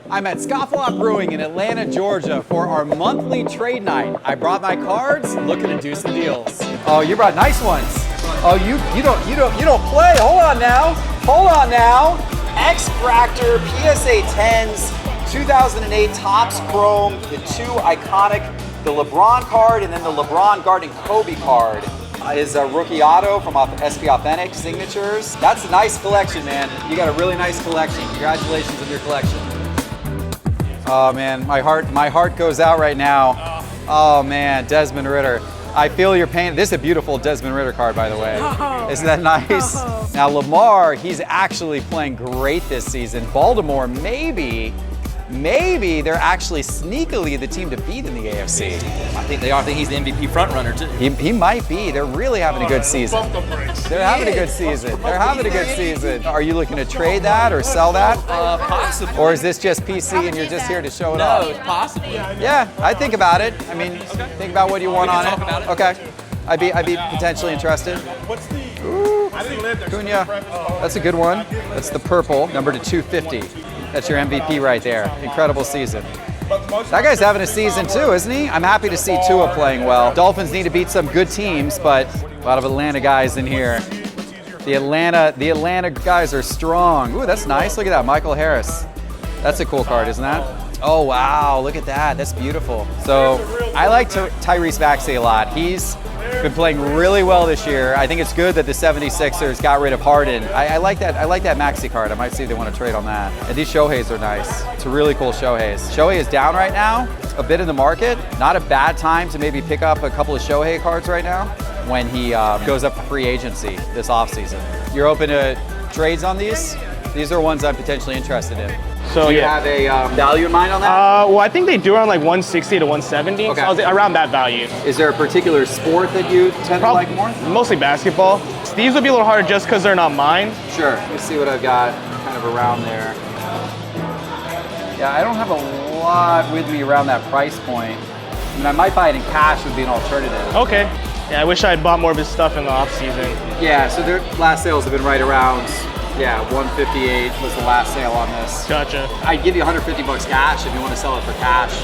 I'm at Scofflaw Brewing in Atlanta, Georgia for our monthly trade night. I brought my cards, looking to do some deals. Oh, you brought nice ones. Oh, you don't play. Hold on now. X-Fractor PSA 10s, 2008 Topps Chrome, the two iconic, the LeBron card and then the LeBron guarding Kobe card. Is a rookie auto from SP Authentic Signatures. That's a nice collection, man. You got a really nice collection. Congratulations on your collection. Oh man, my heart goes out right now. Oh man, Desmond Ritter. I feel your pain. This is a beautiful Desmond Ritter card, by the way. Isn't that nice? Now Lamar, he's actually playing great this season. Baltimore, maybe they're actually sneakily the team to beat in the AFC. I think they are. I think he's the MVP frontrunner too. He might be. They're really having a good season. They're having a good season. Are you looking to trade that or sell that? Possibly. Or is this just PC and you're just here to show it off? No, possibly. Yeah, I think about it. I mean, think about what you want on it. Okay. I'd be potentially interested. Ooh, Acuña. That's a good one. That's the purple, number to 250. That's your MVP right there. Incredible season. That guy's having a season too, isn't he? I'm happy to see Tua playing well. Dolphins need to beat some good teams, but a lot of Atlanta guys in here. The Atlanta guys are strong. Ooh, that's nice. Look at that, Michael Harris. That's a cool card, isn't that? Oh wow, look at that. That's beautiful. So I like Tyrese Maxey a lot. He's been playing really well this year. I think it's good that the 76ers got rid of Harden. I like that Maxey card. I might see if they want to trade on that. And these Shoheis are nice. It's a really cool Shoheis. Shohei is down right now, a bit in the market. Not a bad time to maybe pick up a couple of Shohei cards right now when he goes up for free agency this offseason. You're open to trades on these? These are ones I'm potentially interested in. So do you have a value in mind on that? Well, I think they do around like 160 to 170. Okay. So I was around that value. Is there a particular sport that you tend to like more? Mostly basketball. These would be a little harder just because they're not mine. Sure. Let me see what I've got kind of around there. Yeah, I don't have a lot with me around that price point. I mean, I might buy it in cash would be an alternative. Okay. Yeah, I wish I had bought more of his stuff in the off season. Yeah, so their last sales have been right around, 158 was the last sale on this. Gotcha. I'd give you 150 bucks cash if you want to sell it for cash.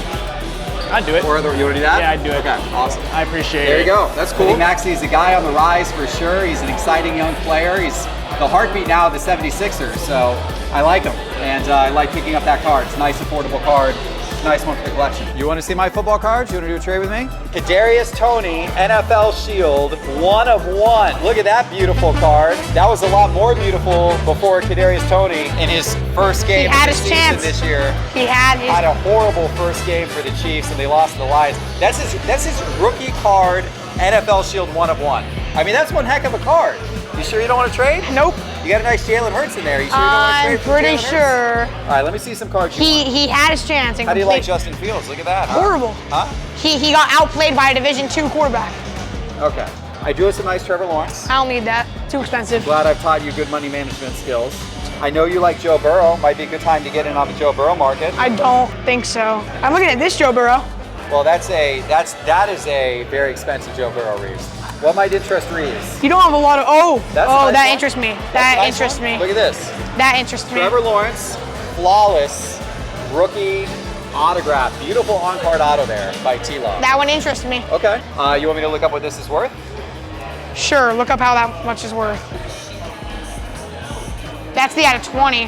I'd do it. Or you want to do that? Yeah, I'd do it. Okay, awesome. I appreciate it. There you go. That's cool. I think Maxey's a guy on the rise for sure. He's an exciting young player. He's the heartbeat now of the 76ers, so I like him. And I like picking up that card. It's a nice, affordable card. Nice one for the collection. You want to see my football cards? You want to do a trade with me? Kadarius Toney, NFL Shield, 1 of 1. Look at that beautiful card. That was a lot more beautiful before Kadarius Toney in his first game of the season this year. He had a horrible first game for the Chiefs and they lost to the Lions. That's his rookie card, NFL Shield 1 of 1. I mean, that's one heck of a card. You sure you don't want to trade? Nope. You got a nice Jalen Hurts in there. You sure you don't want to trade for Jalen Hurts? I'm pretty sure. All right, let me see some cards. He had his chance. And how do you like Justin Fields? Look at that. Huh? Horrible. Huh? He got outplayed by a Division II quarterback. Okay. I do have some nice Trevor Lawrence. I don't need that. Too expensive. Glad I've taught you good money management skills. I know you like Joe Burrow. Might be a good time to get in on the Joe Burrow market. I don't think so. I'm looking at this Joe Burrow. Well, that is a very expensive Joe Burrow, Reeves. What might interest Reeves? You don't have a lot of. Nice that one. interests me. That interests me. Look at this. That interests me. Trevor Lawrence, flawless rookie autograph. Beautiful on-card auto there by T-Law. That one interests me. Okay. You want me to look up what this is worth? Sure. Look up how that much is worth. That's the out of 20.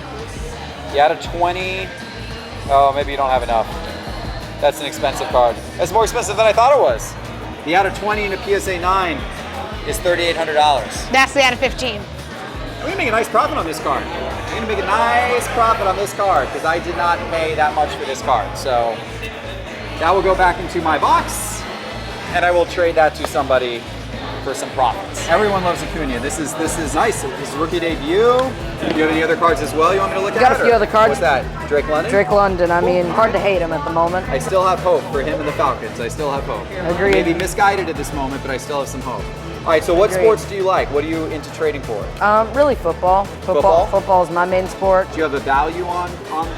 The out of 20. Oh, maybe you don't have enough. That's an expensive card. That's more expensive than I thought it was. The out of 20 in a PSA 9 is $3,800. That's the out of 15. I'm gonna make a nice profit on this card. I'm gonna make a nice profit on this card because I did not pay that much for this card. So that will go back into my box and I will trade that to somebody for some profits. Everyone loves Acuña. This is nice. This is rookie debut. Do you have any other cards as well you want me to look at? Got a few other cards. What's that? Drake London? Drake London. I mean, hard to hate him at the moment. I still have hope for him and the Falcons. I still have hope. Agreed. Maybe misguided at this moment, but I still have some hope. All right, so what sports do you like? What are you into trading for? Really football. Football is my main sport. Do you have a value on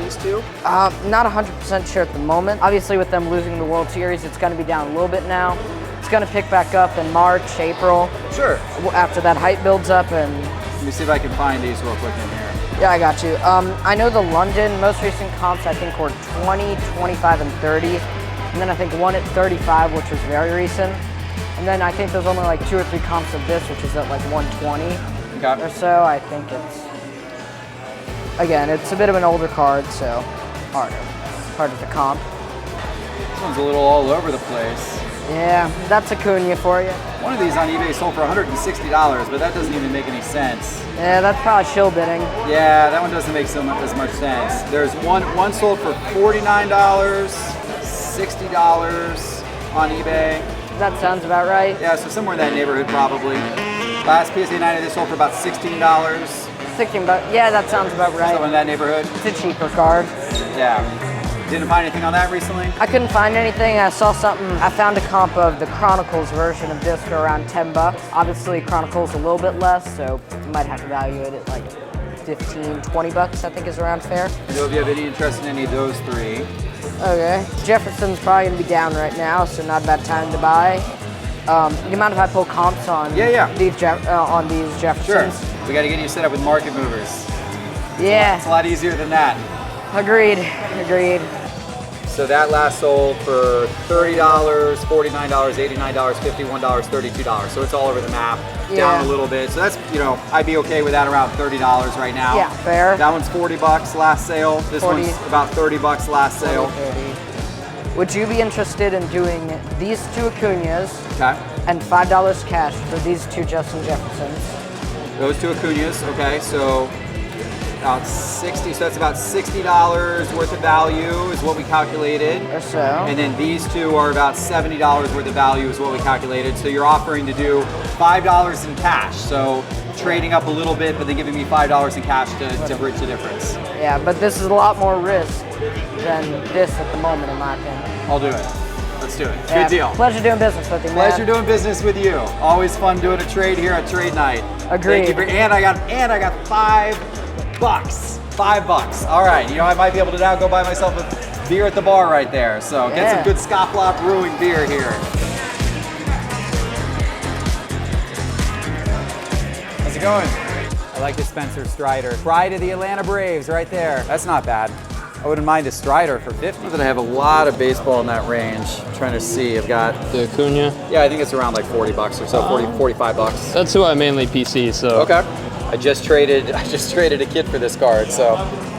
these two? Not 100% sure at the moment. Obviously, with them losing the World Series, it's going to be down a little bit now. It's going to pick back up in March, April. Sure. After that hype builds up and... Let me see if I can find these real quick in here. Yeah, I got you. I know the London most recent comps I think were 20, 25, and 30. And then I think one at 35, which was very recent. And then I think there's only like 2 or 3 comps of this, which is at like 120 or so. I think it's, again, it's a bit of an older card, so harder to comp. This one's a little all over the place. Yeah, that's Acuña for you. One of these on eBay sold for $160, but that doesn't even make any sense. Yeah, that's probably shill bidding. Yeah, that one doesn't make as much sense. There's one sold for $49, $60 on eBay. That sounds about right. Yeah, so somewhere in that neighborhood probably. Last PSA 90 they sold for about $16. 16 bucks. Yeah, that sounds about right. Somewhere in that neighborhood. It's a cheaper card. Yeah. Didn't find anything on that recently? I couldn't find anything. I saw something. I found a comp of the Chronicles version of this for around 10 bucks. Obviously, Chronicles a little bit less, so you might have to value it at like 15, 20 bucks, I think is around fair. So if you have any interest in any of those 3. Okay. Jefferson's probably gonna be down right now, so not a bad time to buy. You mind if I pull comps on these Jeffersons? Sure. We got to get you set up with market movers. Yeah. It's a lot easier than that. Agreed. So that last sold for $30, $49, $89, $51, $32. So it's all over the map, down a little bit. So that's, I'd be okay with that around $30 right now. Yeah, fair. That one's $40 last sale. This 40. one's about $30 last sale. 30. Would you be interested in doing these 2 Acuñas and $5 cash for these 2 Justin Jeffersons? Those 2 Acuñas, okay, so about 60, so that's about $60 worth of value is what we calculated. Or so. And then these 2 are about $70 worth of value is what we calculated. So you're offering to do $5 in cash. So trading up a little bit, but then giving me $5 in cash to bridge the difference. Yeah, but this is a lot more risk than this at the moment, in my opinion. I'll do it. Let's do it. Yeah, Good deal. Pleasure doing business with you, man. Pleasure doing business with you. Always fun doing a trade here at Trade Night. Agreed. Thank you and I got $5. $5. All right. I might be able to now go buy myself a beer at the bar right there. So get some good Scofflaw Brewing beer here. How's it going? I like the Spencer Strider. Pride of the Atlanta Braves right there. That's not bad. I wouldn't mind a Strider for 50. I have a lot of baseball in that range. I'm trying to see. I've got the Acuña. Yeah, I think it's around like $40 or so, 45 bucks. That's who I mainly PC, so. Okay. I just traded a kid for this card, so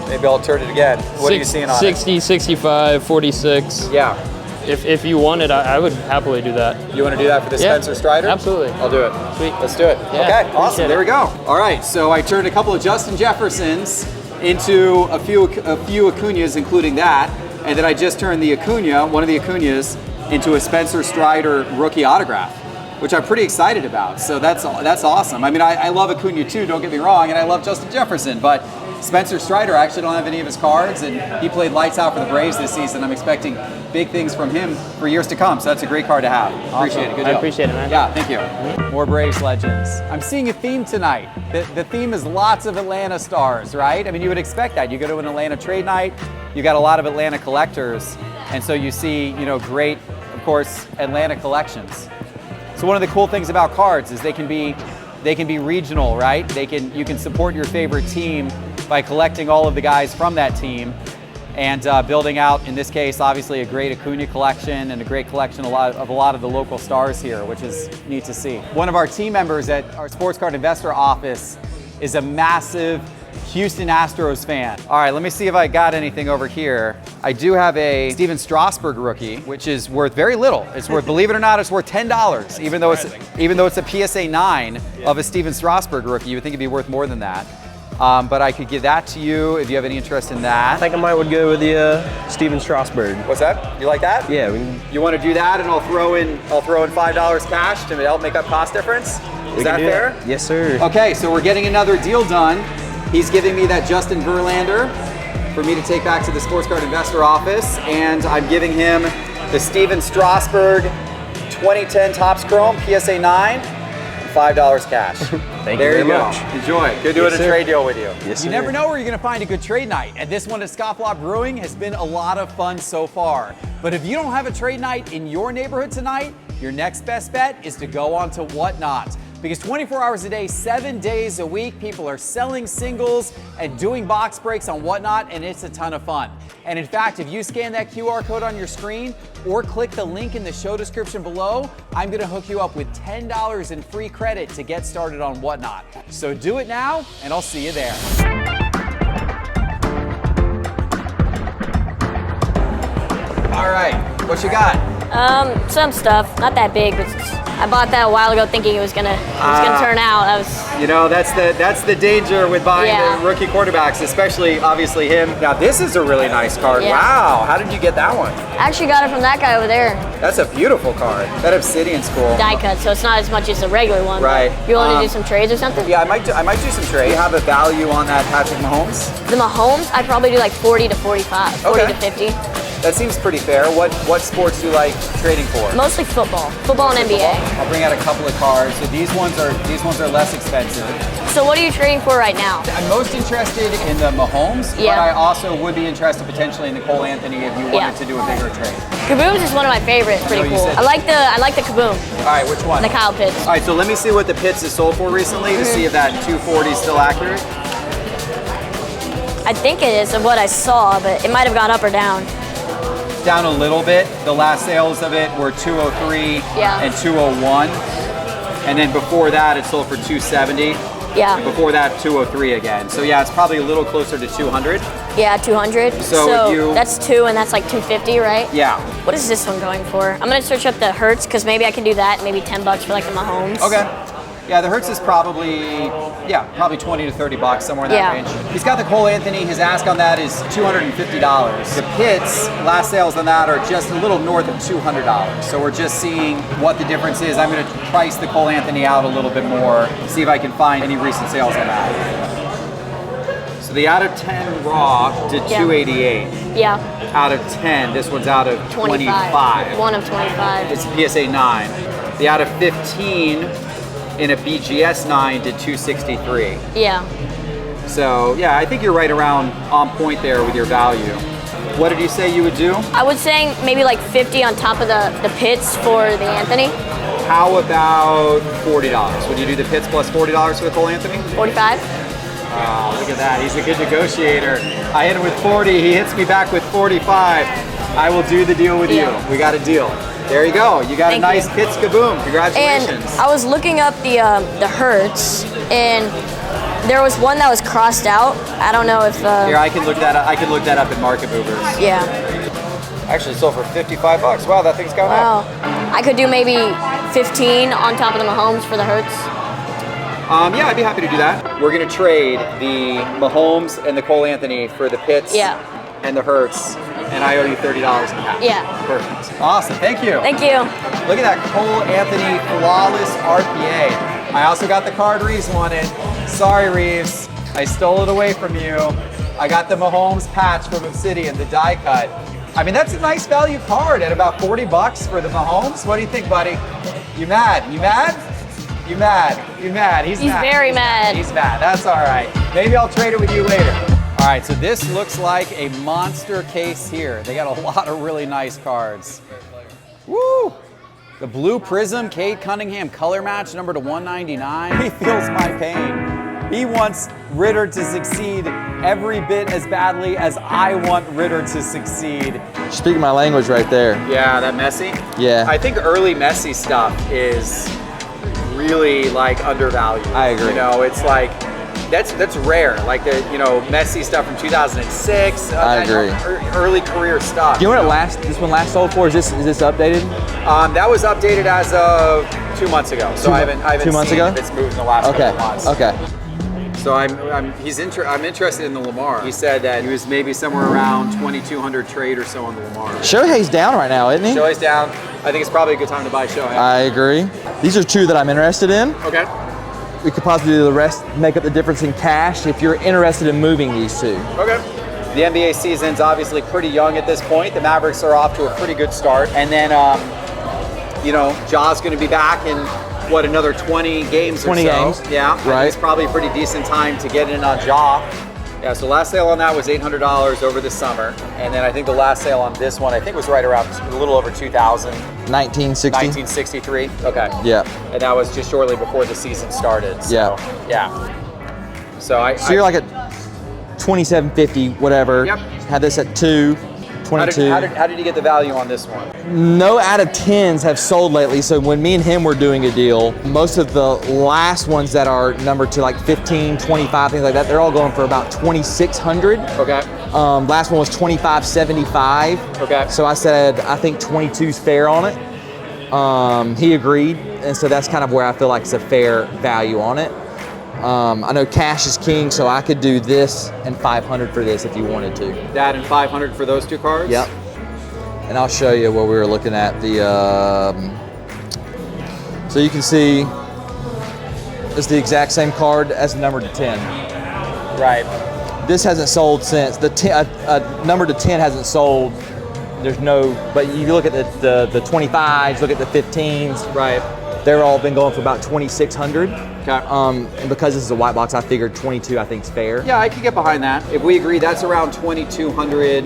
maybe I'll turn it again. What are you seeing on 60, it? 65, 46. Yeah. If you wanted, I would happily do that. You want to do that for the Spencer Strider? Absolutely. I'll do it. Sweet. Let's do it. Yeah, okay, awesome. There we go. All right, so I turned a couple of Justin Jeffersons into a few Acuñas, including that, and then I just turned the Acuña, one of the Acuñas, into a Spencer Strider rookie autograph, which I'm pretty excited about. So that's awesome. I mean, I love Acuña too, don't get me wrong, and I love Justin Jefferson, but Spencer Strider, I actually don't have any of his cards, and he played lights out for the Braves this season. I'm expecting big things from him for years to come, so that's a great card to have. Appreciate it. Good deal. I appreciate it, man. Yeah, thank you. More Braves legends. I'm seeing a theme tonight. The theme is lots of Atlanta stars, right? I mean, you would expect that. You go to an Atlanta trade night, you got a lot of Atlanta collectors, and so you see, great, of course, Atlanta collections. So one of the cool things about cards is they can be regional, right? You can support your favorite team by collecting all of the guys from that team and building out, in this case, obviously a great Acuña collection and a great collection of a lot of the local stars here, which is neat to see. One of our team members at our Sports Card Investor office is a massive Houston Astros fan. All right, let me see if I got anything over here. I do have a Steven Strasburg rookie, which is worth very little. It's worth, believe it or not, it's worth $10. Even though it's a PSA 9 of a Steven Strasburg rookie, you would think it'd be worth more than that. But I could give that to you if you have any interest in that. I think I would go with the Steven Strasburg. What's that? You like that? Yeah. You want to do that, and I'll throw in $5 cash to help make up cost difference. Is that fair? Yes, sir. Okay, so we're getting another deal done. He's giving me that Justin Verlander for me to take back to the Sports Card Investor office, and I'm giving him the Steven Strasburg 2010 Topps Chrome PSA 9, and $5 cash. Thank you very much. Enjoy. Good doing a trade deal with you. Yes, You sir. never know where you're going to find a good trade night, and this one at Scofflaw Brewing has been a lot of fun so far. But if you don't have a trade night in your neighborhood tonight, your next best bet is to go on to Whatnot. Because 24 hours a day, 7 days a week, people are selling singles and doing box breaks on Whatnot, and it's a ton of fun. And in fact, if you scan that QR code on your screen or click the link in the show description below, I'm gonna hook you up with $10 in free credit to get started on Whatnot. So do it now, and I'll see you there. All right, what you got? Some stuff, not that big, but I bought that a while ago thinking it was gonna turn out. You know, that's the danger with buying Yeah. the rookie quarterbacks, especially obviously him. Now this is a really nice card. Yeah. Wow, how did you get that one? I actually got it from that guy over there. That's a beautiful card. That Obsidian's cool. Die cut, so it's not as much as a regular one. Right. You want to do some trades or something? Yeah, I might do some trade. You have a value on that Patrick Mahomes? The Mahomes, I'd probably do like 40 to 45, 40 Okay. to 50. That seems pretty fair. What sports do you like trading for? Mostly football and NBA. I'll bring out a couple of cards. So these ones are less expensive. So what are you trading for right now? I'm most interested in the Mahomes, Yeah. but I also would be interested potentially in the Cole Anthony if you wanted Yeah. to do a bigger trade. Kaboom's is one of my favorites. Pretty you cool. said- I like the Kaboom, All right, which one? the Kyle Pitts. All right, so let me see what the Pitts has sold for recently to see if that 240 is still accurate. I think it is of what I saw, but it might have gone up or down. Down a little bit. The last sales of it were 203 Yeah. and 201. And then before that, it sold for 270. Yeah. And before that, 203 again. So yeah, it's probably a little closer to 200. Yeah, 200. So if you- that's 2 and that's like 250, right? Yeah. What is this one going for? I'm gonna search up the Hertz because maybe I can do that. Maybe $10 for like the Mahomes. Okay. Yeah, the Hertz is probably 20 to 30 bucks, somewhere in that Yeah. range. He's got the Cole Anthony. His ask on that is $250. The Pitts, last sales on that are just a little north of $200. So we're just seeing what the difference is. I'm going to price the Cole Anthony out a little bit more, see if I can find any recent sales on that. So the out of 10 raw did Yeah. 288. Yeah. Out of 10, this one's out of 25. One of 25. It's a PSA 9. The out of 15 in a BGS 9 did 263. Yeah. So yeah, I think you're right around on point there with your value. What did you say you would do? I would say maybe like 50 on top of the Pitts for the Anthony. How about $40? Would you do the Pitts plus $40 for the Cole Anthony? 45. Oh, look at that. He's a good negotiator. I hit him with 40. He hits me back with 45. I will do the deal with Yeah. you. We got a deal. There you go. You got Thank a nice you. Pitts kaboom. Congratulations. And I was looking up the Hertz, and there was one that was crossed out. I don't know if. Here, I can look that up. I can look that up in Market Movers. Yeah. Actually sold for $55. Wow, that thing's gone up. Wow. I could do maybe 15 on top of the Mahomes for the Hertz. Yeah, I'd be happy to do that. We're gonna trade the Mahomes and the Cole Anthony for the Pitts and the Hertz, and I owe you $30 in cash. Yeah. Perfect. Awesome. Thank you. Thank you. Look at that Cole Anthony flawless RPA. I also got the card Reeves wanted. Sorry, Reeves. I stole it away from you. I got the Mahomes patch from Obsidian, the die cut. I mean, that's a nice value card at about $40 for the Mahomes. What do you think, buddy? You mad? You mad? You mad? You mad? He's mad. He's very mad. He's mad. That's all right. Maybe I'll trade it with you later. All right, so this looks like a monster case here. They got a lot of really nice cards. Woo! The Blue Prism, Cade Cunningham color match, number to 199. He feels my pain. He wants Ritter to succeed every bit as badly as I want Ritter to succeed. Speaking my language right there. Yeah, that Maxey? Yeah. I think early Maxey stuff is really like undervalued. I agree. You know, it's like, that's rare. Like the, Maxey stuff from 2006. I agree. Early career stuff. Do you know what this one last sold for? Is this updated? That was updated as of 2 months ago. So I haven't 2 months seen ago? if it's moved in the last Okay. couple months. Okay. So I'm interested in the Lamar. He said that he was maybe somewhere around 2,200 trade or so on the Lamar. Shohei's down right now, isn't he? Shohei's down. I think it's probably a good time to buy Shohei. I agree. These are two that I'm interested in. Okay. We could possibly do the rest, make up the difference in cash if you're interested in moving these two. Okay. The NBA season's obviously pretty young at this point. The Mavericks are off to a pretty good start. And then, Ja's going to be back in, another 20 games or so. 20 games. Yeah. Right. It's probably a pretty decent time to get in on Ja. Yeah, so last sale on that was $800 over the summer. And then I think the last sale on this one, I think was right around a little over 2,000. 1960. 1963, okay. Yeah. And that was just shortly before the season started. So, yeah. So you're like at 2750, whatever. Yep. Had this at 2, 22. How did you get the value on this one? No out of 10s have sold lately, so when me and him were doing a deal, most of the last ones that are numbered to like 15, 25, things like that, they're all going for about 2,600. Okay. Last one was 2575. Okay. So I said, I think 22's fair on it. He agreed, and so that's kind of where I feel like it's a fair value on it. I know cash is king, so I could do this and 500 for this if you wanted to. That and 500 for those two cards? Yep. And I'll show you what we were looking at. So you can see it's the exact same card as the number to 10. Right. This hasn't sold since. The number to 10 hasn't sold. There's no, but you look at the 25s, look at the 15s. Right. They're all been going for about 2,600. Okay. And because this is a white box, I figured 22 I think is fair. Yeah, I could get behind that. If we agree, that's around 2,200.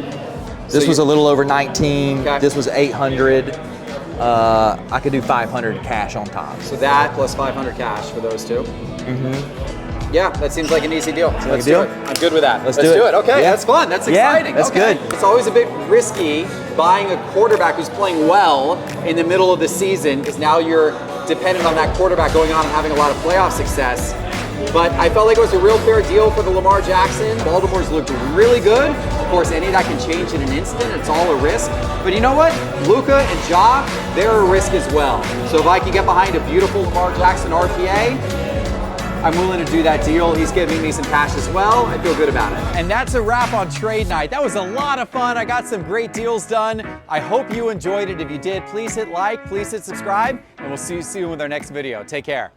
This was a little over 19. Okay. This was 800. I could do 500 cash on top. So that plus 500 cash for those two. Mm-hmm. Yeah, that seems like an easy deal. Let's deal? do it. I'm good with that. Let's do it. Okay, Yeah. that's fun. That's Yeah, exciting. that's Okay. good. It's always a bit risky buying a quarterback who's playing well in the middle of the season because now you're dependent on that quarterback going on and having a lot of playoff success. But I felt like it was a real fair deal for the Lamar Jackson. Baltimore's looked really good. Of course, any of that can change in an instant. It's all a risk. But you know what? Luka and Ja, they're a risk as well. So if I can get behind a beautiful Lamar Jackson RPA, I'm willing to do that deal. He's giving me some cash as well. I feel good about it. And that's a wrap on trade night. That was a lot of fun. I got some great deals done. I hope you enjoyed it. If you did, please hit like, please hit subscribe, and we'll see you soon with our next video. Take care.